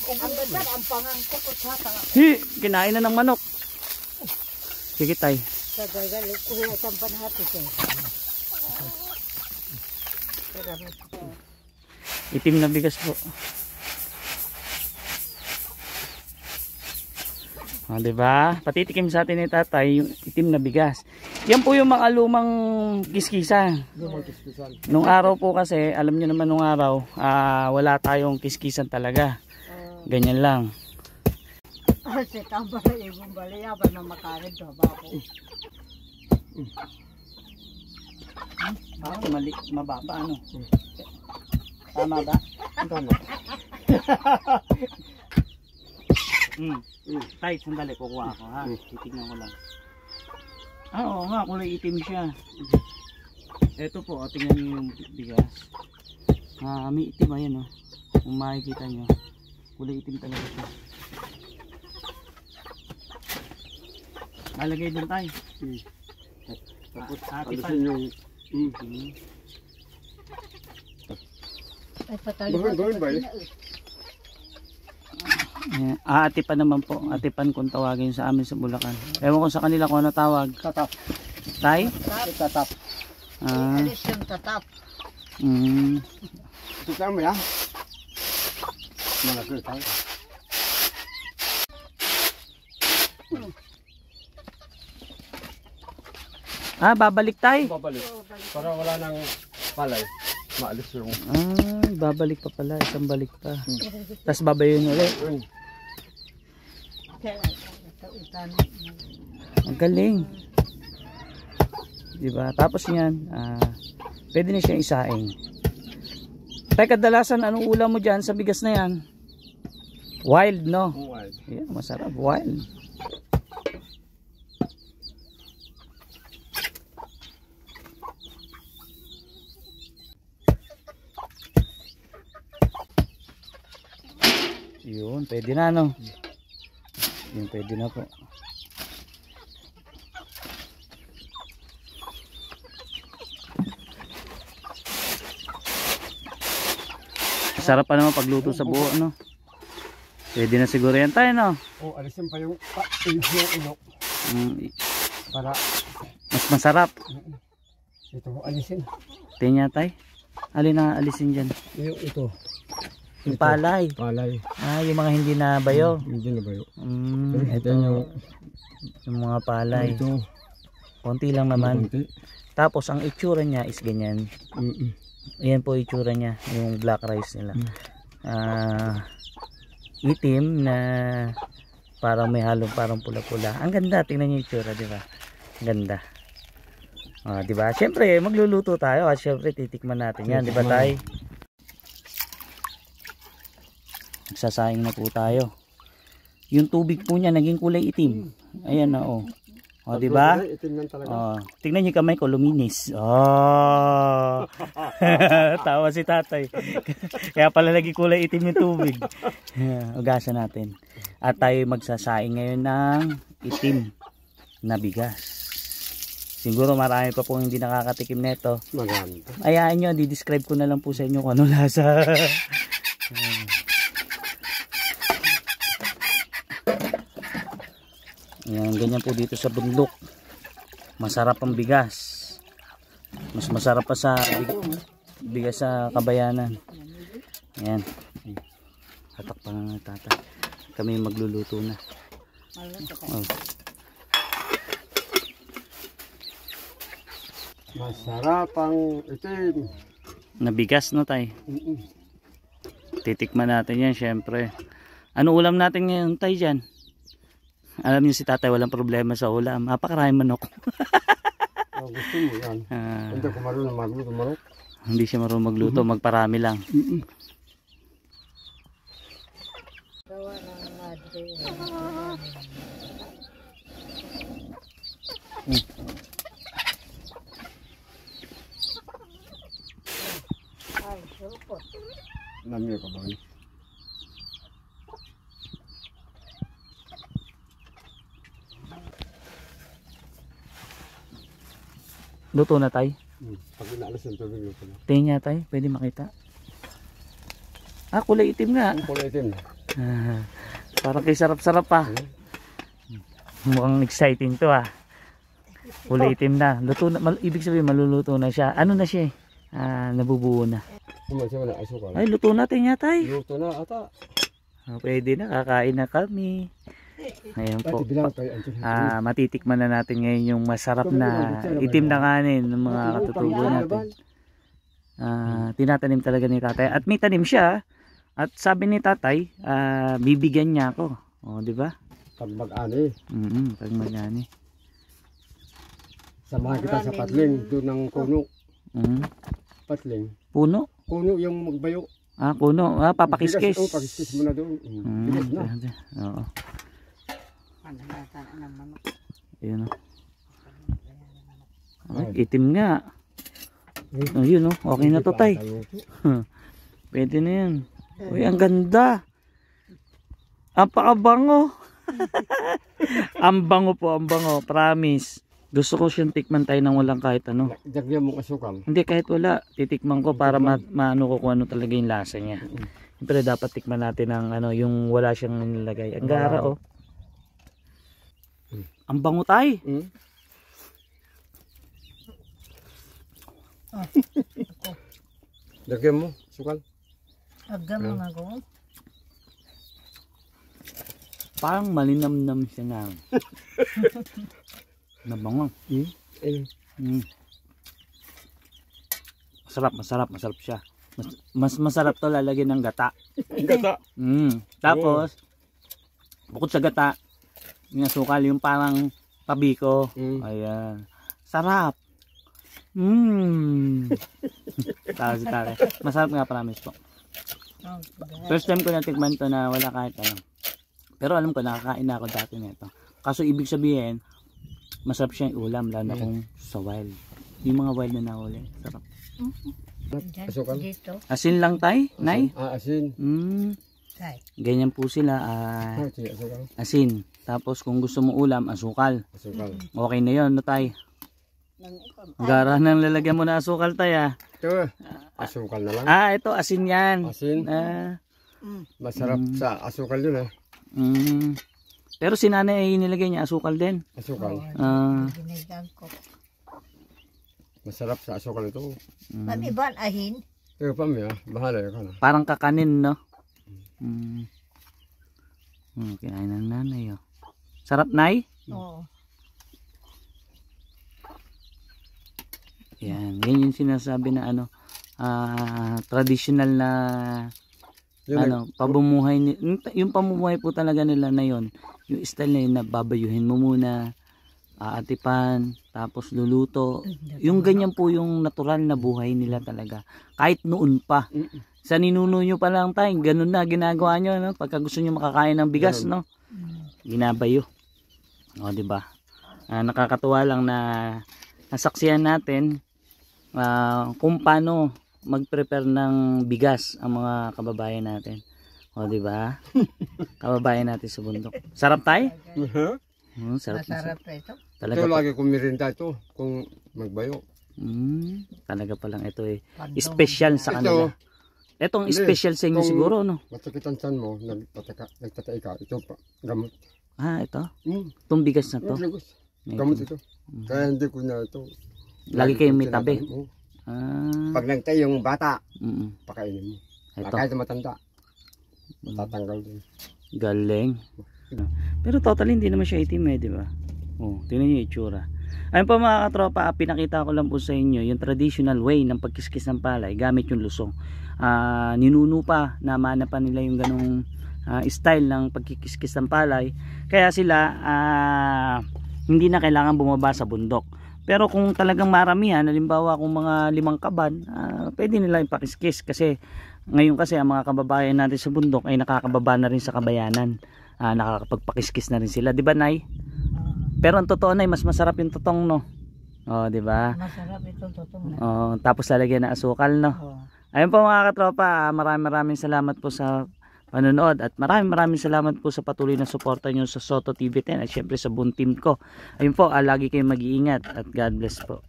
Ang ganda, ang pangangkok ko sa tanga. Kinain na ng manok. Sige tay. Sagagalit ko yung tampan hati ko. Itim na bigas po. Diba? Patitikim sa atin ni tatay yung itim na bigas. Yan po yung mga lumang kiskisan. Nung araw po kasi, alam nyo naman nung araw, wala tayong kiskisan talaga. Ganyan lang. Si tambara ibong baliya ba na makarin to bako. Mali, mababa ano? Tama ba? Tama. Tay, sandali, kukuha ako ha. Titignan ko lang. Oo nga, kulay itim siya. Ito po, tingnan niyo yung bigas. May itim, ayan o. Kung makikita nyo, kulay itim talaga siya. Lalagay doon tayo. Tapos atipan yung Ay patali. Gawin ba yun? Atipan naman po. Atipan kung tawagin sa amin sa Bulacan. Ewan ko sa kanila kung ano tawag. Tatap. Tay? Tatap. Alis yung tatap. Ito tayo mo yan? Malaki tayo. Babalik tayo. Babalik. Para wala nang palay. Maalis yung... Babalik pa pala. Isang balik pa. Tapos babayin ulit. Ang galing. Diba? Tapos yan, pwede na siyang isaing. Tay, kadalasan anong ulam mo dyan sa bigas na yan? Wild, no? Wild. Yeah, masarap. Wild. Yun, pwede na, no? Yun, pwede na po. Sarap pa naman pagluto sa buo, no? Pwede na siguro yan tayo, no? Alisin pa yung ilo. Para mas masarap. ito alisin. Tingnan tayo. Alin na alisin dyan? Ito. Yung palay. Palay. Yung mga hindi na bayo. Hindi na bayo. Ito yung mga palay. Ito. Konti lang naman. Konti. Tapos ang itsura niya is ganyan. Ayan po itsura niya, yung black rice nila. Itim na parang may halong parang pula-pula. Ang ganda, tingnan niyo yung itsura, di ba? Ganda. Di ba? Syempre, magluluto tayo at syempre titikman natin yan, di ba tay? Nagsasaing na po tayo. Yung tubig po niya naging kulay itim. Ayan na di ba? Tingnan niyo kamay ko, luminis. Tawa si tatay. Kaya pala lagi kulay itim yung tubig. Ugasan natin. At tayo magsasaing ngayon ng itim na bigas. Siguro marami pa po hindi nakakatikim nito. Maganda. Ayaan nyo, di-describe ko na lang po sa inyo kung ano lasa. Yan, ganyan po dito sa bundok. Masarap ang bigas. Mas masarap pa sa bigas sa Kabayanan. Yan. Tatakpan na ng tatay. Kami magluluto na. Masarap ang itim. Na bigas, no tay? Titikman natin yan syempre. Ano ulam natin ngayon tay dyan? Alam niyo si tatay walang problema sa ulam. Napakaraming manok. Gusto mo yan. Hindi ko marunong magluto manok. Hindi siya marunong magluto, magparami lang. Gawa ng madre. Ay, supot. Namiyo ka ba? Luto na tay. Pag inaalis yung tubig, luto na. Tingnan niya tay, pwede makita. Kulay itim nga. Kulay itim. Parang kay sarap-sarap pa. Mukhang exciting to ah. Kulay itim na. Luto na, ibig sabihin maluluto na siya. Ano na siya eh? Nabubuo na. Kumain na asukal. Ay, luto natin yata eh. Luto na ata. Pwede na, kakain na kami. Ngayon po, matitikman na natin ngayon yung masarap na itim na kanin ng mga katutubo natin. Tinatanim talaga ni tatay. At may tanim siya. At sabi ni tatay, bibigyan niya ako. O, di ba? Pag mag-ani. Pag mag-ani. Samahan kita sa patling. Doon ng kuno. Patling. Puno? Kuno yung magbayo. Kuno. Papakiskis. Oo, pakiskis mo na doon. Bigas na. Oo. Panalata ng manok. Ayun o. Itim nga. Ayun o. Okay na to tay. Pwede na yan. Uy, ang ganda. Ang pakabango. Ang bango po, ang bango. Promise. Gusto ko siyang tikman tayo ng walang kahit ano. Dagyan mong asukal. Hindi, kahit wala. Titikman ko para maano ko kung ano talaga yung lasa niya. Siyempre dapat tikman natin ng ano, yung wala siyang nilagay. Ang gara oh. Ang bango tay. Dagyan mo, asukal. Agam mga ko. Parang malinamnam siya na. Nabango. Masarap siya. Mas masarap to lalagyan ng gata. Gata. Tapos bukod sa gata, yung asukal, yung parang pabiko. Ayan. Sarap. Tara. Masarap nga, promise po. First time ko natikman to na wala kahit ano. Pero alam ko nakakain na ako dati nito. Kaso ibig sabihin, masarap siya yung ulam, lalo na kung sa wild. Yung mga wild na nahuli. Sarap. Asukal. Asin lang tay, nay? Asin. Ganyan po sila. Asin. Tapos kung gusto mo ulam, asukal. Okay na yun, no tay? Gara nang lalagyan mo na asukal tay ah. Ito, asukal na lang. Ito asin yan. Asin? Masarap sa asukal yun eh. Pero si nanay ay nilagay niya asukal din. Asukal. Masarap sa asukal ito. Pag-iban ahin. Ito pa may bahala yun. Parang kakanin no? Kinain ng nanay oh. Sarap nay? Oo. Yan yung sinasabi na ano, traditional na ano, pamumuhay yung pamumuhay po talaga nila na yon. Yung style na yun na babayuhin mo muna, aatipan, tapos luluto. Yung ganyan po yung natural na buhay nila talaga. Kahit noon pa. Sa ninuno nyo pa lang tayo, ganun na ginagawa nyo, no? Pagka gusto nyo makakain ng bigas, no? Ginabayo. O, diba? Nakakatuwa lang na nasaksihan natin kung paano mag-prepare ng bigas ang mga kababayan natin. O, di ba? Kababayan natin sa bundok. Sarap tay? Sarap. Masarap ito. Talaga ito lagi kong merinda ito kung magbayo. Talaga palang ito eh. Special sa kanila. Itong special sa inyo siguro, no? Matakitan san mo, nagtatay ka, ito pa, gamot. Ito? Itong bigas na to? Gamot ito. Kaya hindi ko na ito. Lagi kayong may tabi. Pag nagtay yung bata, pakainin mo. Ito. Kahit matanda, matatanggal din. Galing. Pero totally hindi naman siya itim eh, di ba? Tingnan niyo yung itsura. Ayun po mga katropa, pinakita ko lang po sa inyo yung traditional way ng pagkiskis ng palay gamit yung lusong. Ninuno pa, namana pa nila yung ganong style ng pagkikiskis ng palay. Kaya sila hindi na kailangan bumaba sa bundok. Pero kung talagang maramihan, halimbawa kung mga 5 kaban, pwede nila ipakiskis kasi ngayon kasi ang mga kababayan natin sa bundok ay nakakababa na rin sa kabayanan. Nakakapagpakiskis na rin sila, 'di ba, Nay? Pero ang totoo, Nay, mas masarap yung totong, no? 'di ba? Masarap ito totong. Tapos lalagyan ng asukal, no? Ayun po mga katropa, maraming salamat po sa panonood at maraming salamat po sa patuloy na suporta nyo sa Soto TV 10 at syempre sa buong team ko. Ayun po, lagi kayong mag-iingat at God bless po.